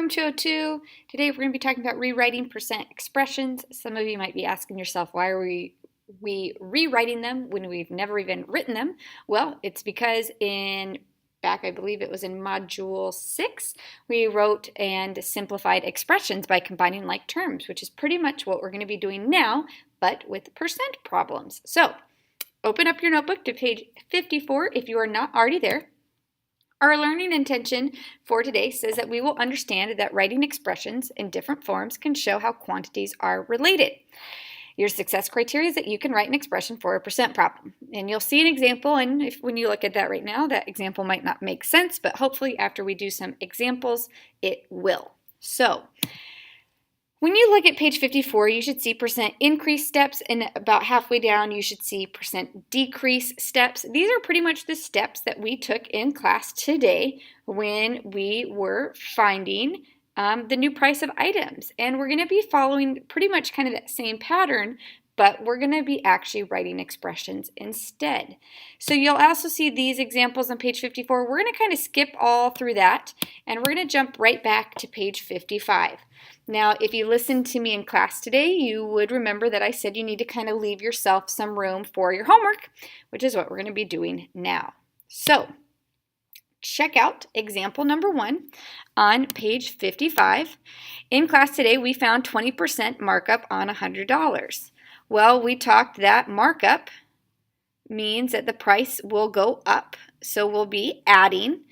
Room 202. Today we're going to be talking about rewriting percent expressions. Some of you might be asking yourself, why are we rewriting them when we've never even written them? Well, it's because I believe it was in Module 6, we wrote and simplified expressions by combining like terms, which is pretty much what we're going to be doing now, but with percent problems. So, open up your notebook to page 54 if you are not already there. Our learning intention for today says that we will understand that writing expressions in different forms can show how quantities are related. Your success criteria is that you can write an expression for a percent problem. And you'll see an example, and when you look at that right now, that example might not make sense, but hopefully after we do some examples, it will. So, when you look at page 54, you should see percent increase steps, and about halfway down, you should see percent decrease steps. These are pretty much the steps that we took in class today when we were finding the new price of items. And we're going to be following pretty much kind of that same pattern, but we're going to be actually writing expressions instead. So you'll also see these examples on page 54. We're going to kind of skip all through that, and we're going to jump right back to page 55. Now, if you listened to me in class today, you would remember that I said you need to kind of leave yourself some room for your homework, which is what we're going to be doing now. So, check out example number 1 on page 55. In class today, we found 20% markup on $100. Well, we talked that markup means that the price will go up, so we'll be adding,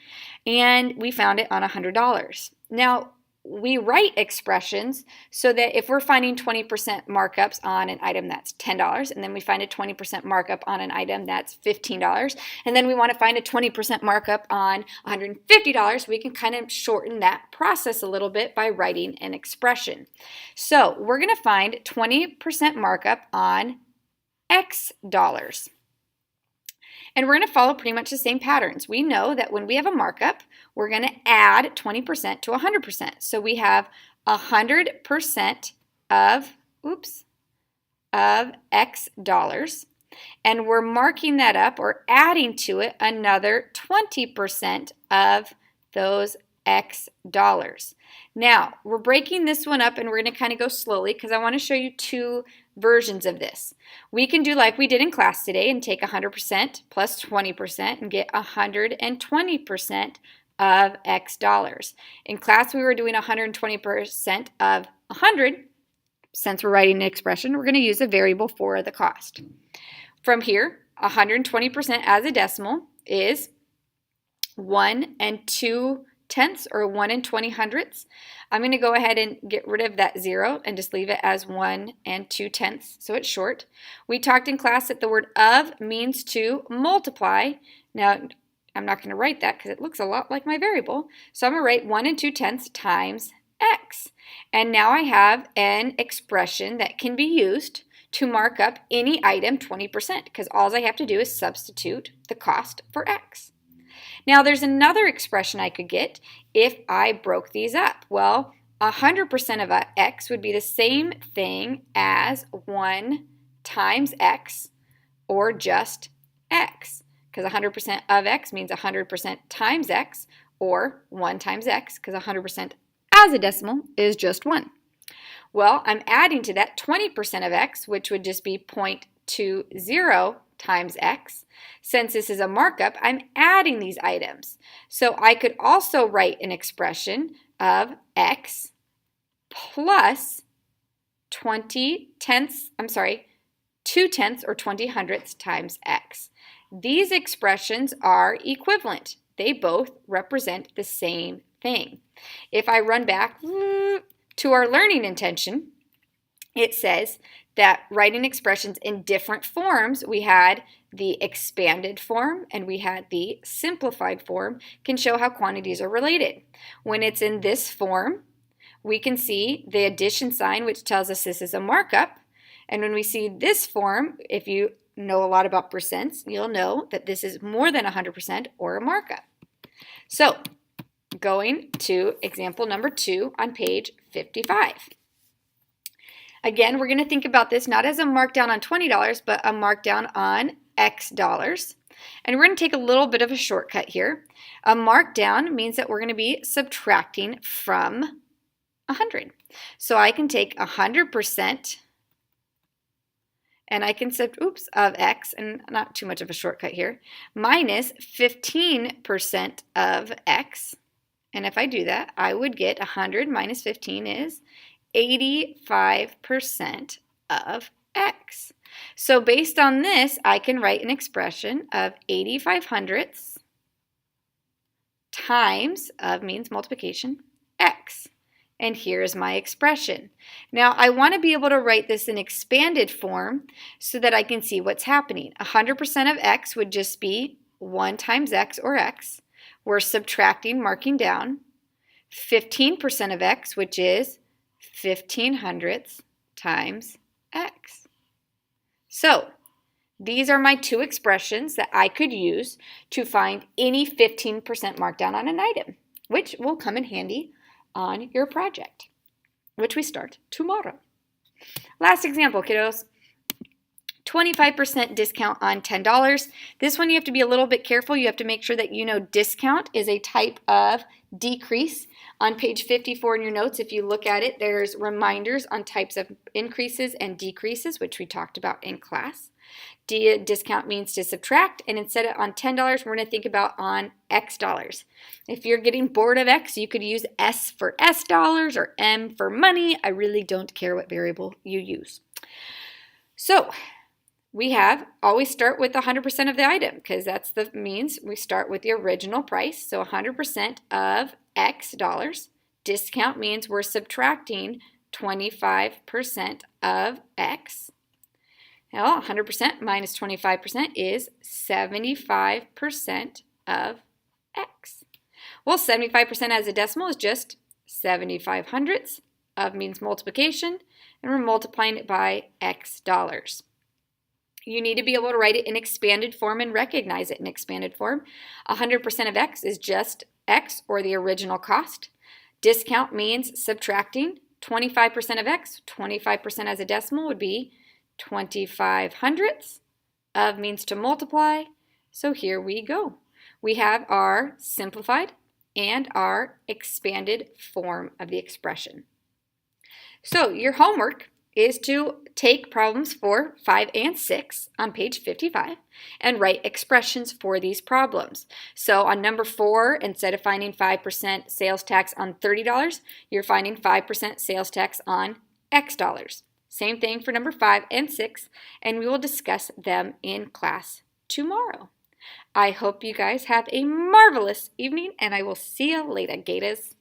and we found it on $100. Now, we write expressions so that if we're finding 20% markups on an item that's $10, and then we find a 20% markup on an item that's $15, and then we want to find a 20% markup on $150, we can kind of shorten that process a little bit by writing an expression. So we're going to find 20% markup on X dollars. And we're going to follow pretty much the same patterns. We know that when we have a markup, we're going to add 20% to 100%. So we have 100% of X dollars, and we're marking that up or adding to it another 20% of those X dollars. Now, we're breaking this one up, and we're going to kind of go slowly because I want to show you two versions of this. We can do like we did in class today and take 100% plus 20% and get 120% of X dollars. In class, we were doing 120% of 100. Since we're writing an expression, we're going to use a variable for the cost. From here, 120% as a decimal is 1 2/10 or 1 20/100. I'm going to go ahead and get rid of that 0 and just leave it as 1 2/10, so it's short. We talked in class that the word of means to multiply. Now, I'm not going to write that because it looks a lot like my variable. So I'm going to write 1 2/10 times X. And now I have an expression that can be used to mark up any item 20% because all I have to do is substitute the cost for X. Now, there's another expression I could get if I broke these up. Well, 100% of X would be the same thing as 1 times X or just X, because 100% of X means 100% times X, or 1 times X, because 100% as a decimal is just 1. Well, I'm adding to that 20% of X, which would just be 0.20 times X. Since this is a markup, I'm adding these items. So I could also write an expression of X plus 2/10 or 20/100 times X. These expressions are equivalent. They both represent the same thing. If I run back to our learning intention, it says that writing expressions in different forms, we had the expanded form and we had the simplified form, can show how quantities are related. When it's in this form, we can see the addition sign, which tells us this is a markup. And when we see this form, if you know a lot about percents, you'll know that this is more than 100% or a markup. So, going to example number 2 on page 55. Again, we're going to think about this not as a markdown on $20, but a markdown on X dollars. And we're going to take a little bit of a shortcut here. A markdown means that we're going to be subtracting from 100. So I can take 100% and I can of x, and not too much of a shortcut here, minus 15% of x. And if I do that, I would get 100 minus 15 is 85% of x. So based on this, I can write an expression of 85 hundredths times, of means multiplication, x. And here is my expression. Now I want to be able to write this in expanded form so that I can see what's happening. 100% of x would just be 1 times x, or x. We're subtracting, marking down. 15% of x, which is 15 hundredths times x. So these are my two expressions that I could use to find any 15% markdown on an item, which will come in handy on your project, which we start tomorrow. Last example, kiddos. 25% discount on $10. This one you have to be a little bit careful. You have to make sure that you know discount is a type of decrease. On page 54 in your notes, if you look at it, there's reminders on types of increases and decreases, which we talked about in class. Discount means to subtract, and instead of on $10, we're going to think about on X dollars. If you're getting bored of X, you could use S for S dollars or M for money. I really don't care what variable you use. So we have always start with 100% of the item, because that's the means we start with the original price. So 100% of X dollars. Discount means we're subtracting 25% of X. Now 100% minus 25% is 75% of X. Well, 75% as a decimal is just 75 hundredths. Of means multiplication, and we're multiplying it by X dollars. You need to be able to write it in expanded form and recognize it in expanded form. 100% of X is just X, or the original cost. Discount means subtracting 25% of X. 25% as a decimal would be 25 hundredths. Of means to multiply. So here we go. We have our simplified and our expanded form of the expression. So your homework is to take problems 4, 5, and 6 on page 55 and write expressions for these problems. So on number 4, instead of finding 5% sales tax on $30, you're finding 5% sales tax on X dollars. Same thing for number 5 and 6, and we will discuss them in class tomorrow. I hope you guys have a marvelous evening, and I will see you later, Gators.